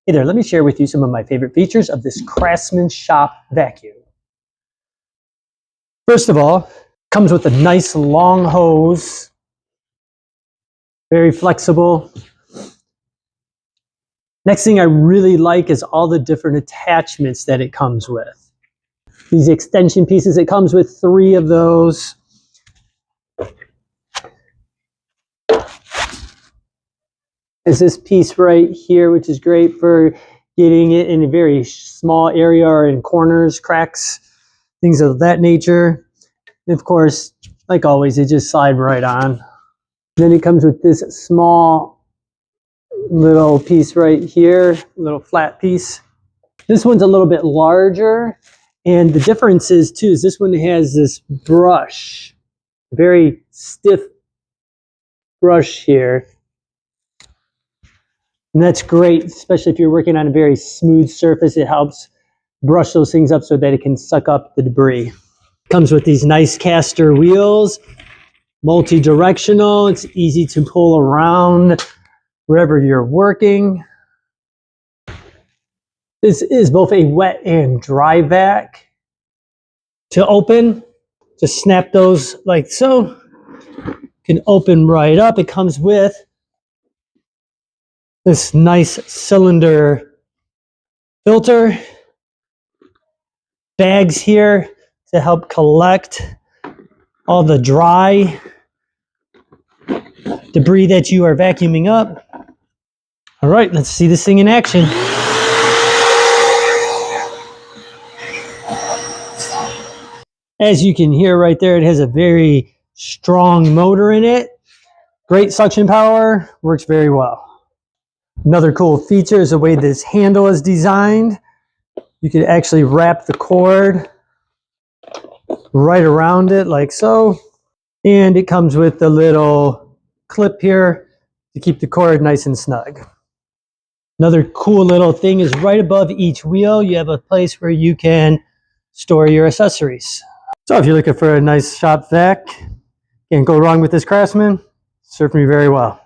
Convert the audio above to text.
Hey there, let me share with you some of my favorite features of this Craftsman Shop Vacuum. First of all, comes with a nice long hose, very flexible. Next thing I really like is all the different attachments that it comes with. These extension pieces, it comes with 3 of those. Is this piece right here, which is great for getting it in a very small area or in corners, cracks, things of that nature. And of course, like always, they just slide right on. Then it comes with this small little piece right here, little flat piece. This one's a little bit larger, and the difference is too is this one has this brush, very stiff brush here. And that's great, especially if you're working on a very smooth surface. It helps brush those things up so that it can suck up the debris. Comes with these nice caster wheels, multi-directional. It's easy to pull around wherever you're working. This is both a wet and dry vac. To open, just snap those like so. Can open right up. It comes with this nice cylinder filter, bags here to help collect all the dry debris that you are vacuuming up. All right, let's see this thing in action. As you can hear right there, it has a very strong motor in it. Great suction power, works very well. Another cool feature is the way this handle is designed. You can actually wrap the cord right around it like so. And it comes with the little clip here to keep the cord nice and snug. Another cool little thing is right above each wheel, you have a place where you can store your accessories. So if you're looking for a nice shop vac, can't go wrong with this Craftsman. Served me very well.